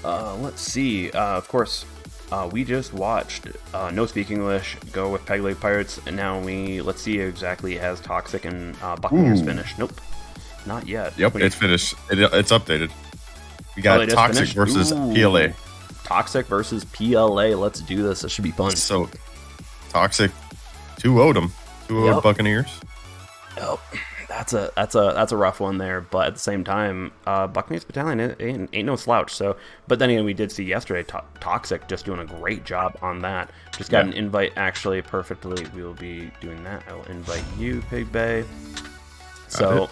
Let's see. Of course, we just watched No Speak English go with PLA Pirates, and now let's see exactly has Toxic and Buccaneers finished. Nope, not yet. Yep, it's finished. It's updated. We got Toxic versus PLA. Toxic versus PLA. Let's do this. This should be fun. So, Toxic 2-0'd them. 2-0'd Buccaneers. Yep. That's a rough one there, but at the same time, Buccaneers Battalion ain't no slouch. So, but then again, we did see yesterday Toxic just doing a great job on that. Just got an invite actually perfectly. We will be doing that. I will invite you, Pig Bay. So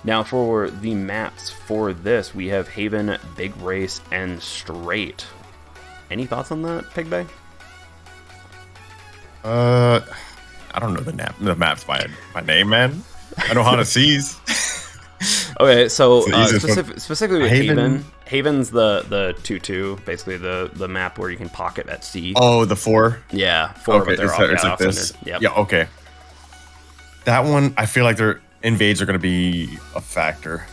now for the maps for this, we have Haven, Big Race, and Straight. Any thoughts on that, Pig Bay? I don't know the maps by name, man. I know how to seize. Okay, so specifically with Haven's the 2-2, basically the map where you can pocket at sea. Oh, the 4? Yeah, 4, okay, but they're it's like this. Yep. Yeah, okay. That one, I feel like their invades are going to be a factor.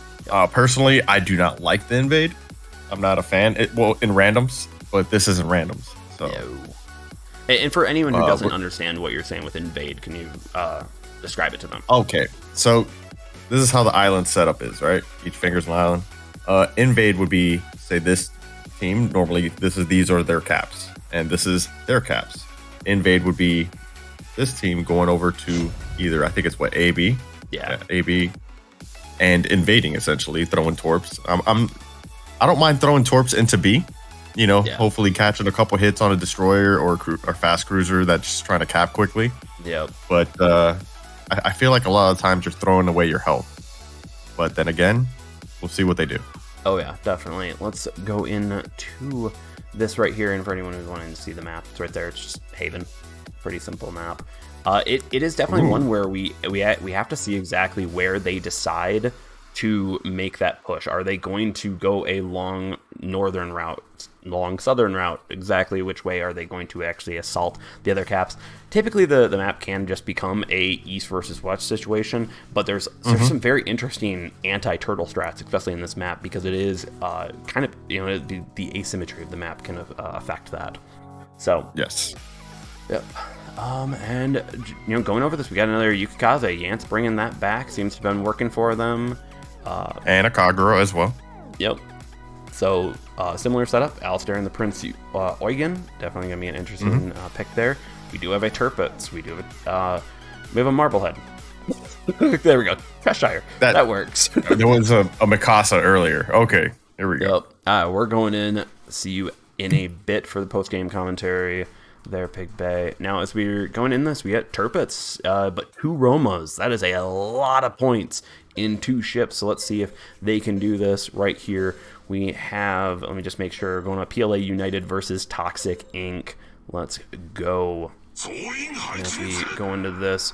Personally, I do not like the invade. I'm not a fan. In randoms, but this isn't randoms. So. No. And for anyone who doesn't understand what you're saying with invade, can you describe it to them? Okay, so this is how the island setup is, right? Each finger's an island. Invade would be, say, this team. Normally, these are their caps, and this is their caps. Invade would be this team going over to either, I think it's AB. Yeah, AB, and invading, essentially throwing torps. I don't mind throwing torps into B. Hopefully catching a couple hits on a destroyer or fast cruiser that's just trying to cap quickly. Yep. But I feel like a lot of times you're throwing away your health. But then again, we'll see what they do. Oh yeah, definitely. Let's go into this right here, and for anyone who's wanting to see the map, it's right there. It's just Haven. Pretty simple map. It is definitely one where we have to see exactly where they decide to make that push. Are they going to go a long northern route, long southern route? Exactly which way are they going to actually assault the other caps? Typically the map can just become a east versus west situation, but there's some very interesting anti-turtle strats, especially in this map, because it is kind of, the asymmetry of the map can affect that. So yes. Yep. And going over this, we got another Yukikaze. Yance bringing that back. Seems to have been working for them. And a Kagura as well. Yep. So similar setup. Alistair and the Prince Eugen. Definitely gonna be an interesting pick there. We do have a Turpitz. We have a Marblehead. There we go. Cheshire. That works. There was a Mikasa earlier. Okay. Here we go. Yep. We're going in. See you in a bit for the post game commentary. There, Pig Bay. Now, as we're going in this, we got Turpitz, but 2 Romas. That is a lot of points in 2 ships. So let's see if they can do this right here. We have, let me just make sure, going up PLA United versus Toxic Inc. Let's go. As we go into this,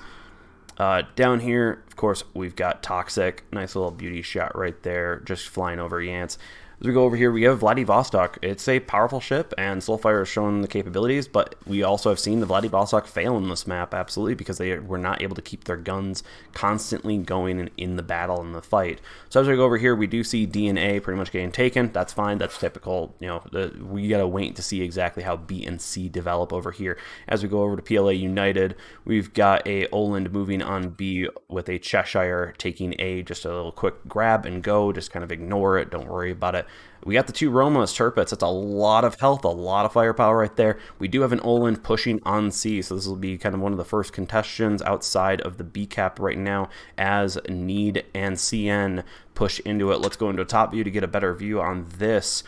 down here, of course, we've got Toxic. Nice little beauty shot right there, just flying over Yance. As we go over here, we have Vladivostok. It's a powerful ship, and Soulfire has shown the capabilities, but we also have seen the Vladivostok fail in this map, absolutely, because they were not able to keep their guns constantly going in the battle and the fight. So as we go over here, we do see D and A pretty much getting taken. That's fine. That's typical. We got to wait to see exactly how B and C develop over here. As we go over to PLA United, we've got a Oland moving on B with a Cheshire taking A, just a little quick grab and go. Just kind of ignore it. Don't worry about it. We got the 2 Romas, Turpitz. That's a lot of health, a lot of firepower right there. We do have an Oland pushing on C, so this will be kind of one of the first contestations outside of the B cap right now as Need and CN push into it. Let's go into a top view to get a better view on this.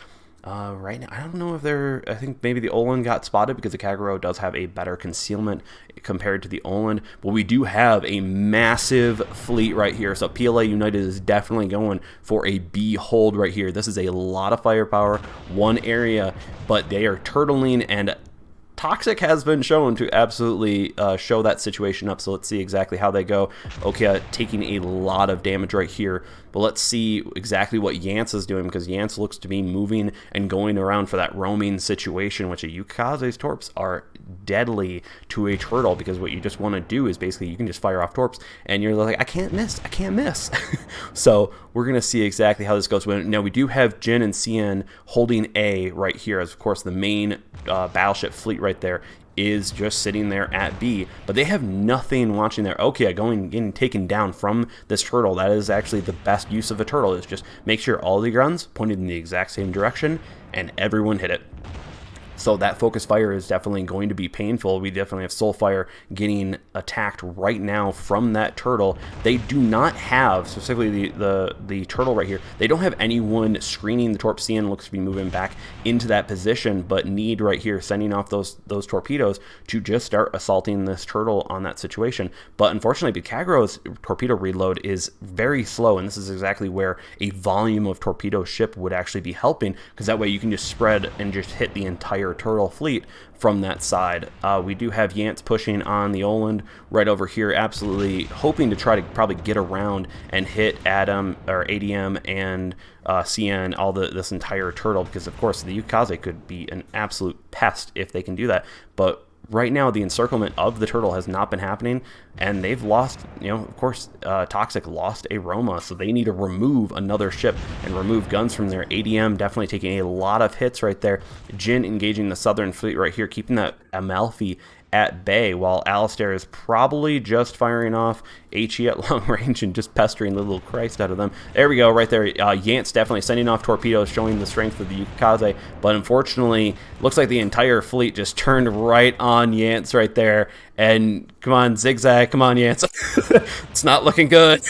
Right now, I don't know if I think maybe the Oland got spotted because the Kagero does have a better concealment compared to the Oland, but we do have a massive fleet right here. So PLA United is definitely going for a B hold right here. This is a lot of firepower, one area, but they are turtling, and Toxic has been shown to absolutely show that situation up, so let's see exactly how they go. Okay, taking a lot of damage right here, but let's see exactly what Yance is doing, because Yance looks to be moving and going around for that roaming situation, which Yukaze's torps are deadly to a turtle, because what you just want to do is basically you can just fire off torps and you're like, I can't miss. So we're going to see exactly how this goes. Now we do have Jin and Cien holding A right here, as of course the main battleship fleet right there is just sitting there at B, but they have nothing launching there. Okay, getting taken down from this turtle. That is actually the best use of a turtle, is just make sure all the guns pointed in the exact same direction and everyone hit it. So that focus fire is definitely going to be painful. We definitely have Soulfire getting attacked right now from that turtle. They do not have, specifically the turtle right here, they don't have anyone screening the torp. Cien looks to be moving back into that position, but Need right here sending off those torpedoes to just start assaulting this turtle on that situation. But unfortunately, Bikagro's torpedo reload is very slow, and this is exactly where a volume of torpedo ship would actually be helping, because that way you can just spread and just hit the entire turtle fleet from that side. We do have Yance pushing on the Oland right over here, absolutely hoping to try to probably get around and hit ADM and Cien, this entire turtle, because of course the Yukaze could be an absolute pest if they can do that. But right now the encirclement of the turtle has not been happening, and they've lost, of course, Toxic lost a Roma, so they need to remove another ship and remove guns from there. ADM definitely taking a lot of hits right there. Jin engaging the southern fleet right here, keeping that Amalfi at bay, while Alistair is probably just firing off HE at long range and just pestering the little Christ out of them. There we go, right there. Yance definitely sending off torpedoes, showing the strength of the Yukaze, but unfortunately, looks like the entire fleet just turned right on Yance right there. And come on, Zigzag, come on, Yance. It's not looking good.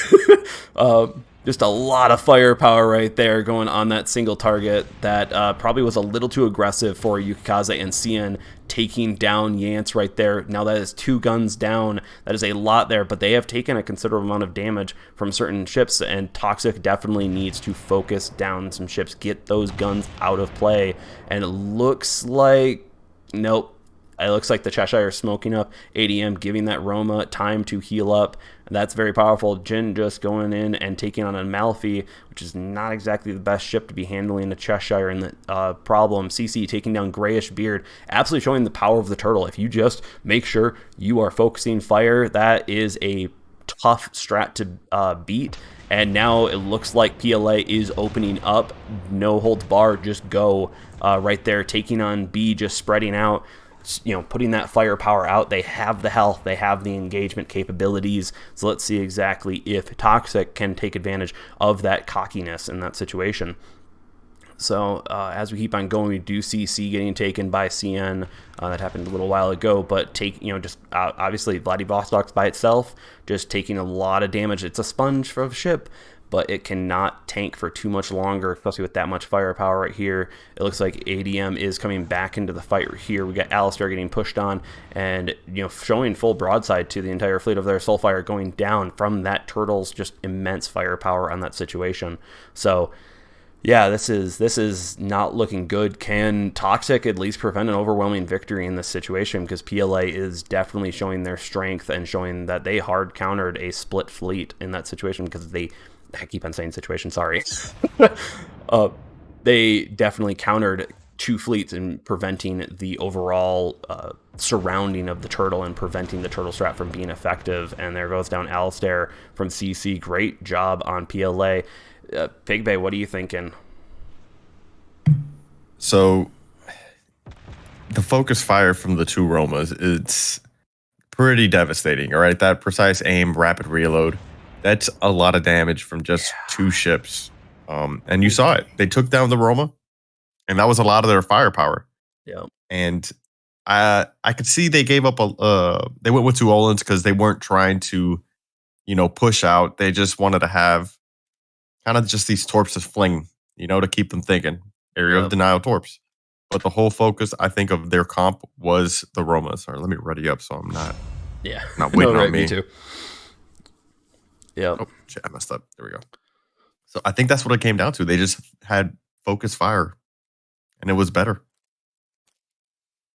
Just a lot of firepower right there going on that single target that probably was a little too aggressive for Yukaze and Cien taking down Yance right there. Now that is 2 guns down. That is a lot there, but they have taken a considerable amount of damage from certain ships, and Toxic definitely needs to focus down some ships, get those guns out of play. And it looks like, nope. It looks like the Cheshire is smoking up. ADM giving that Roma time to heal up. That's very powerful. Jin just going in and taking on Amalfi, which is not exactly the best ship to be handling the Cheshire and the problem. CC taking down Grayish Beard, absolutely showing the power of the turtle. If you just make sure you are focusing fire, that is a tough strat to beat. And now it looks like PLA is opening up. No holds barred, just go right there, taking on B, just spreading out. Putting that firepower out. They have the health, they have the engagement capabilities. So let's see exactly if Toxic can take advantage of that cockiness in that situation. So as we keep on going, we do see C getting taken by Cien. That happened a little while ago, but obviously Vladivostok's by itself, just taking a lot of damage. It's a sponge of a ship, but it cannot tank for too much longer, especially with that much firepower right here. It looks like ADM is coming back into the fight right here. We got Alistair getting pushed on and, showing full broadside to the entire fleet of their Soulfire going down from that turtle's just immense firepower on that situation. So, yeah, this is not looking good. Can Toxic at least prevent an overwhelming victory in this situation? Because PLA is definitely showing their strength and showing that they hard countered a split fleet in that situation, because I keep on saying situation, sorry. They definitely countered 2 fleets in preventing the overall surrounding of the turtle and preventing the turtle strat from being effective. And there goes down Alistair from CC. Great job on PLA. Pig Bay, what are you thinking? So the focus fire from the 2 Romas, it's pretty devastating, all right? That precise aim, rapid reload, that's a lot of damage from just 2 ships. And you saw it. They took down the Roma, and that was a lot of their firepower. Yeah. And I could see they gave up they went with 2 Olans because they weren't trying to, push out. They just wanted to have kind of just these torps to fling, to keep them thinking. Area of denial torps. But the whole focus, I think, of their comp was the Roma. Sorry, let me ready up so I'm not waiting on me. Me too. Yeah. Oh, shit, I messed up. There we go. So I think that's what it came down to. They just had focus fire, and it was better.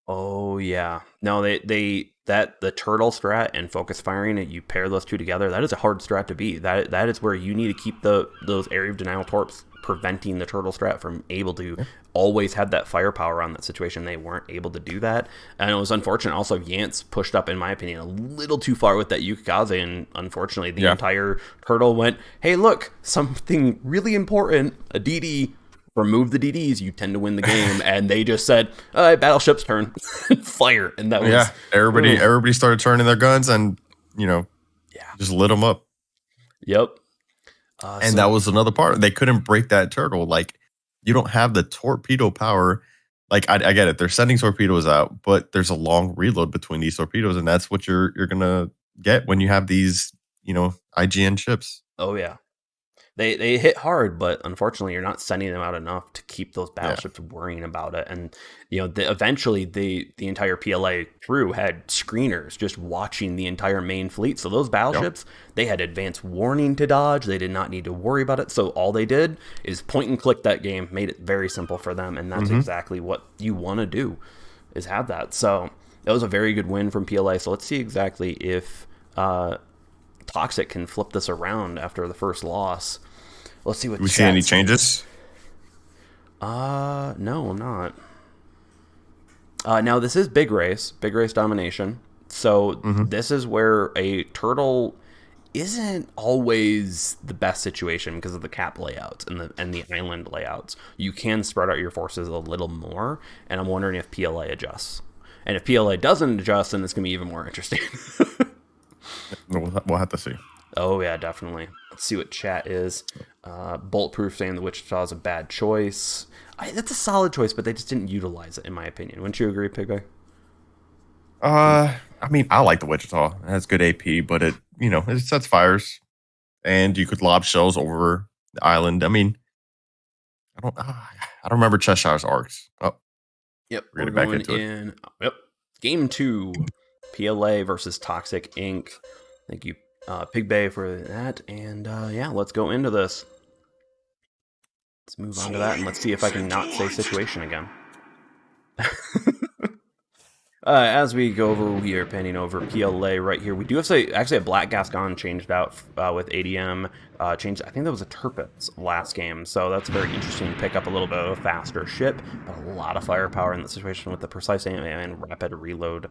Oh yeah. No, they that the turtle strat and focus firing, and you pair those two together, that is a hard strat to beat. That is where you need to keep those area of denial torps preventing the turtle strat from able to always have that firepower on that situation. They weren't able to do that, and it was unfortunate. Also, Yance pushed up, in my opinion, a little too far with that Yukikaze, and unfortunately the entire turtle went, hey look, something really important, a DD, remove the DDs, you tend to win the game. And they just said, all right, battleship's turn. Fire. And that was everybody started turning their guns and just lit them up. Yep. And that was another part. They couldn't break that turtle. Like, you don't have the torpedo power. Like, I get it. They're sending torpedoes out, but there's a long reload between these torpedoes, and that's what you're gonna get when you have these, IGN ships. Oh yeah. They hit hard, but unfortunately, you're not sending them out enough to keep those battleships worrying about it. And eventually, the entire PLA crew had screeners just watching the entire main fleet. So those battleships, they had advanced warning to dodge. They did not need to worry about it. So all they did is point and click that game, made it very simple for them, and that's exactly what you want to do, is have that. So that was a very good win from PLA. So let's see exactly if Toxic can flip this around after the first loss. Let's see what we see any changes. No, I'm not. Now this is big race domination. So this is where a turtle isn't always the best situation because of the cap layouts and the island layouts. You can spread out your forces a little more, and I'm wondering if PLA adjusts. And if PLA doesn't adjust, then it's going to be even more interesting. We'll have to see. Oh, yeah, definitely. Let's see what chat is. Bulletproof saying the Wichita is a bad choice. That's a solid choice, but they just didn't utilize it, in my opinion. Wouldn't you agree, Piggy? I mean, I like the Wichita. It has good AP, but it sets fires, and you could lob shells over the island. I mean, I don't remember Cheshire's arcs. Oh, yep, we're back into it. Yep, Game 2, PLA versus Toxic Inc. Thank you, Pig Bay, for that. And let's go into this. Let's move on to that, and let's see if I can not say situation again. As we go over, we are panning over PLA right here. We do have actually a Black Gascon changed out with ADM. Changed. I think that was a Tirpitz last game, so that's a very interesting pick up. A little bit of a faster ship, but a lot of firepower in the situation with the precise aim and rapid reload.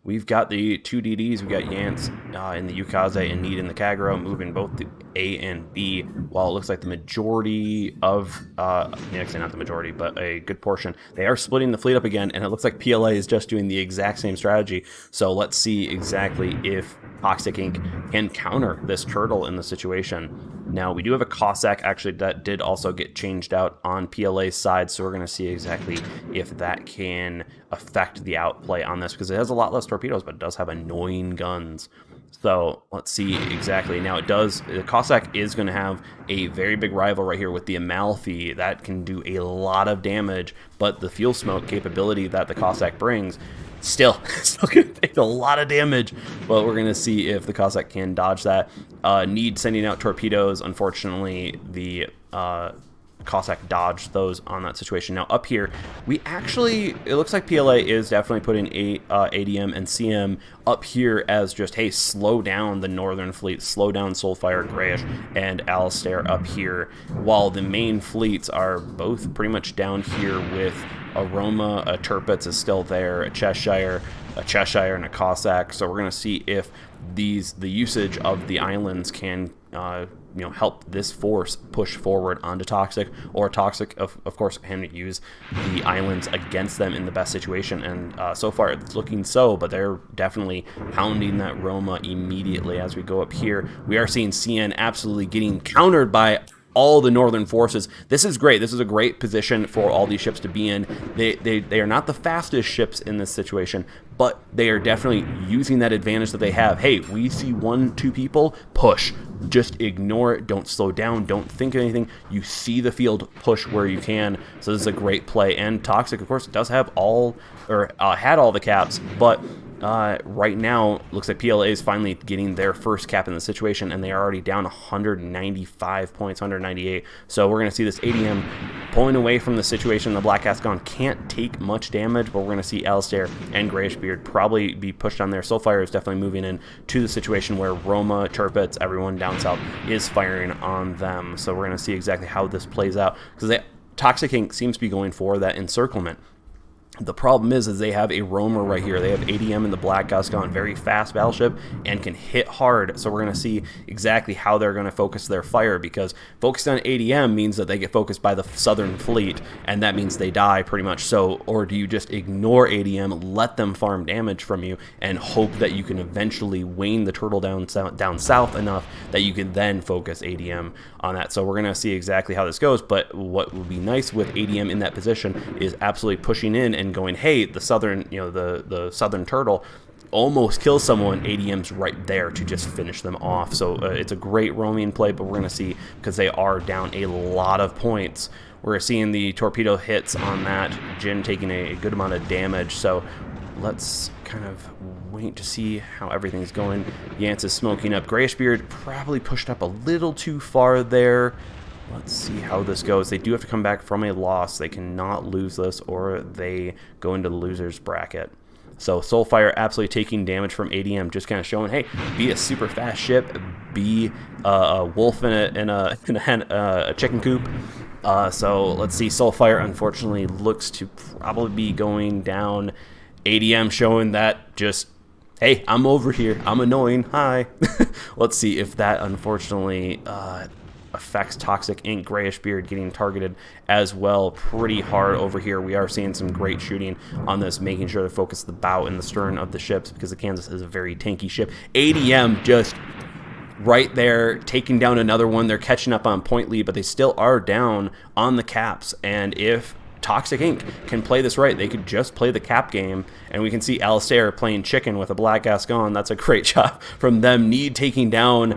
We've got the two DDs. We got Yance in the Yukaze and Need in the Kagero, moving both the A and B, while it looks like the majority of, actually not the majority, but a good portion, they are splitting the fleet up again, and it looks like PLA is just doing the exact same strategy. So let's see exactly if Toxic Inc. can counter this turtle in the situation. Now, we do have a Cossack, actually, that did also get changed out on PLA's side, so we're going to see exactly if that can affect the outplay on this, because it has a lot less torpedoes, but it does have annoying guns. So let's see exactly. Now, the Cossack is going to have a very big rival right here with the Amalfi. That can do a lot of damage, but the fuel smoke capability that the Cossack brings still going to take a lot of damage, but we're going to see if the Cossack can dodge that. Need sending out torpedoes. Unfortunately, the Cossack dodged those on that situation. Now, up here, it looks like PLA is definitely putting ADM and CM up here as just, hey, slow down the Northern Fleet, slow down Soulfire, Grayish, and Alistair up here, while the main fleets are both pretty much down here with Aroma. A Tirpitz is still there, a Cheshire, and a Cossack. So we're going to see if the usage of the islands can help this force push forward onto Toxic, or Toxic, of course, can use the islands against them in the best situation. And so far, it's looking so, but they're definitely pounding that Roma immediately. As we go up here, we are seeing CN absolutely getting countered by all the northern forces. This is great. This is a great position for all these ships to be in. They are not the fastest ships in this situation, but they are definitely using that advantage that they have. Hey, we see 1-2 people, push. Just ignore it. Don't slow down. Don't think of anything. You see the field, push where you can. So this is a great play. And Toxic, of course, does have had all the caps, but right now, looks like PLA is finally getting their first cap in the situation, and they are already down 195 points, 198. So we're going to see this ADM pulling away from the situation. The Black Gascon can't take much damage, but we're going to see Alistair and Grayish Beard probably be pushed on there. Soulfire is definitely moving in to the situation where Roma, Turpitz, everyone down south is firing on them. So we're going to see exactly how this plays out, because Toxic Ink seems to be going for that encirclement. The problem is they have a roamer right here. They have ADM in the Black Gascon, very fast battleship, and can hit hard. So we're going to see exactly how they're going to focus their fire, because focused on ADM means that they get focused by the Southern Fleet, and that means they die pretty much. So, or do you just ignore ADM, let them farm damage from you, and hope that you can eventually wane the turtle down south enough that you can then focus ADM on that? So we're going to see exactly how this goes, but what would be nice with ADM in that position is absolutely pushing in and going, hey, the southern, the southern turtle almost kills someone. ADM's right there to just finish them off. So it's a great roaming play, but we're going to see, because they are down a lot of points, we're seeing the torpedo hits on that. Jin taking a good amount of damage. So let's kind of wait to see how everything's going. Yance is smoking up. Grayish Beard probably pushed up a little too far there. Let's see how this goes. They do have to come back from a loss. They cannot lose this, or they go into the loser's bracket. So Soulfire absolutely taking damage from ADM, just kind of showing, hey, be a super fast ship, be a wolf in a chicken coop. So let's see. Soulfire unfortunately looks to probably be going down. ADM showing that just, hey, I'm over here. I'm annoying. Hi. Let's see if that unfortunately affects Toxic Ink. Grayish Beard getting targeted as well pretty hard over here. We are seeing some great shooting on this, making sure to focus the bow and the stern of the ships, because the Kansas is a very tanky ship. ADM just right there taking down another one. They're catching up on point lead, but they still are down on the caps. And if Toxic Ink can play this right, they could just play the cap game, and we can see Alistair playing chicken with a Black Gascon. That's a great shot from them. Need taking down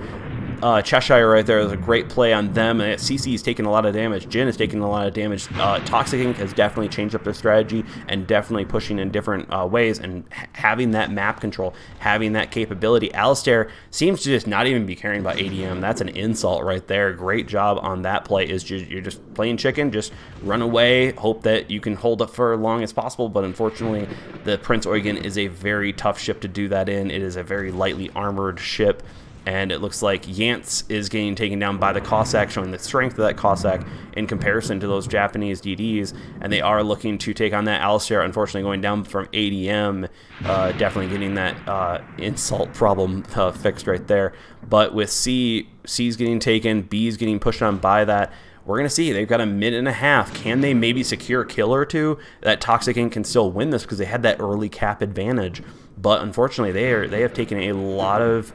Cheshire right there. Is a great play on them. CC is taking a lot of damage. Jin is taking a lot of damage. Toxic Ink has definitely changed up their strategy and definitely pushing in different ways, and having that map control, having that capability. Alistair seems to just not even be caring about ADM. That's an insult right there. Great job on that play. You're just playing chicken, just run away, hope that you can hold up for as long as possible. But unfortunately, the Prince Eugen is a very tough ship to do that in. It is a very lightly armored ship. And it looks like Yance is getting taken down by the Cossack, showing the strength of that Cossack in comparison to those Japanese DDs. And they are looking to take on that. Alistair, unfortunately, going down from ADM, definitely getting that insult problem fixed right there. But with C's getting taken, B's getting pushed on by that. We're going to see. They've got a minute and a half. Can they maybe secure a kill or two? That Toxic Ink can still win this because they had that early cap advantage. But unfortunately, they have taken a lot of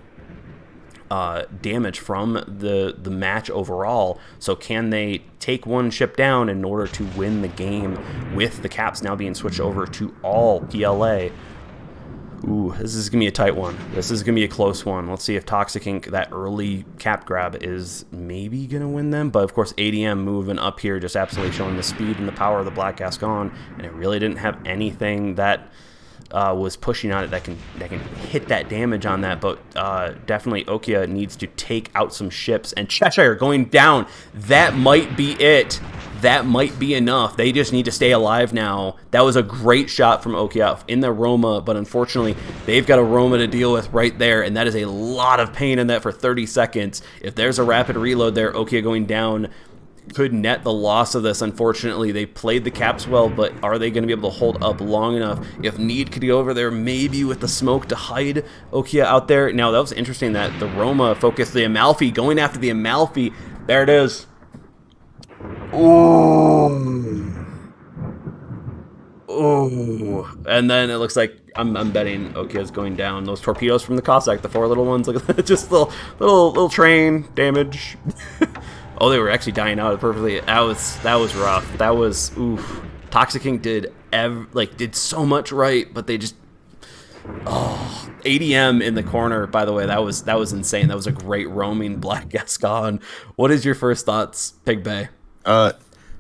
damage from the match overall. So can they take one ship down in order to win the game, with the caps now being switched over to all PLA? Ooh, this is going to be a tight one. This is going to be a close one. Let's see if Toxic Ink, that early cap grab, is maybe going to win them. But of course, ADM moving up here, just absolutely showing the speed and the power of the Black Gascon. And it really didn't have anything that was pushing on it that can hit that damage on that. But definitely Okia needs to take out some ships. And Cheshire going down. That might be it. That might be enough. They just need to stay alive now. That was a great shot from Okia in the Roma, but unfortunately, they've got a Roma to deal with right there, and that is a lot of pain in that for 30 seconds. If there's a rapid reload there, Okia going down could net the loss of this. Unfortunately, they played the caps well, but are they going to be able to hold up long enough? If Need could go over there, maybe with the smoke to hide Okia out there. Now, that was interesting that the Roma focused the Amalfi, going after the Amalfi. There it is. Ooh. Ooh. And then it looks like I'm betting Okia's going down. Those torpedoes from the Cossack, the 4 little ones, look at that, just little train damage. Oh, they were actually dying out perfectly. That was rough. That was oof. Toxic Ink did so much right, but they just ADM in the corner, by the way, that was insane. That was a great roaming Black Gascon. What is your first thoughts, Pig Bay?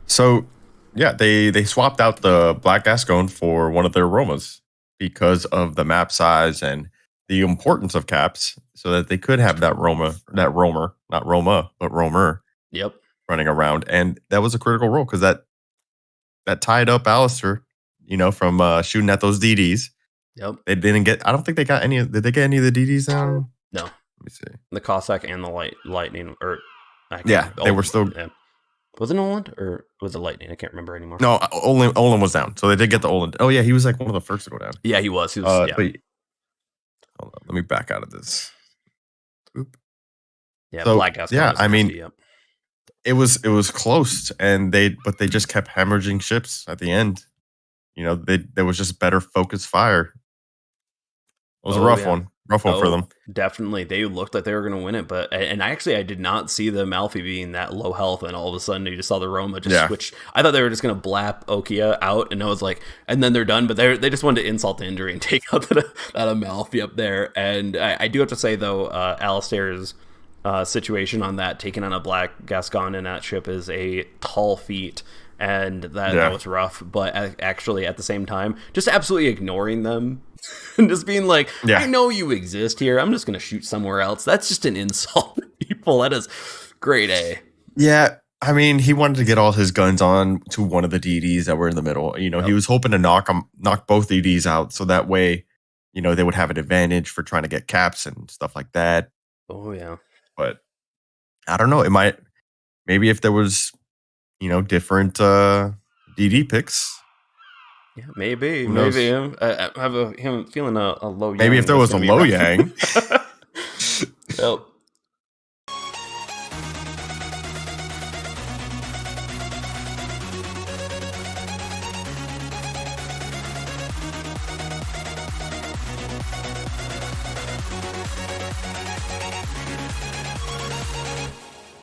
So yeah, they swapped out the Black Gascon for one of their Romas. because of the map size and the importance of caps, so that they could have that roamer, not Roma, but roamer Yep. running around, and that was a critical role because that tied up Alistair, from shooting at those DDs. Yep. They didn't get. I don't think they got any. Did they get any of the DDs down? No. Let me see. The Cossack and the lightning, or Yeah, they were still. Yeah. Was it Noland or was it Lightning? I can't remember anymore. No, Olin was down, so they did get the Olin. Oh yeah, he was like one of the first to go down. Yeah, he was. Yeah. But, hold on, let me back out of this. Oop. Yeah, So, Black Gascon. yeah, was I mean, nasty, yep. it was close, and they just kept hemorrhaging ships at the end. There was just better focused fire. It was a rough one for them. Definitely, they looked like they were going to win it, but I did not see the Malfi being that low health, and all of a sudden you just saw the Roma just switch. I thought they were just going to blap Okia out, and I was like, and then they're done. But they just wanted to insult the injury and take out that Malfi up there. And I do have to say though, Alistair's situation on that, taking on a Black Gascon in that ship, is a tall feat. And that was rough, but actually at the same time, just absolutely ignoring them and just being like, I know you exist here. I'm just going to shoot somewhere else. That's just an insult to people. That is grade A. Yeah. I mean, he wanted to get all his guns on to one of the DDs that were in the middle. He was hoping to knock both DDs out. So that way, they would have an advantage for trying to get caps and stuff like that. Oh yeah. But I don't know. Maybe if there was, different DD picks. Yeah, maybe. I have a feeling a low Yang. Maybe if there was a low Yang. Yep.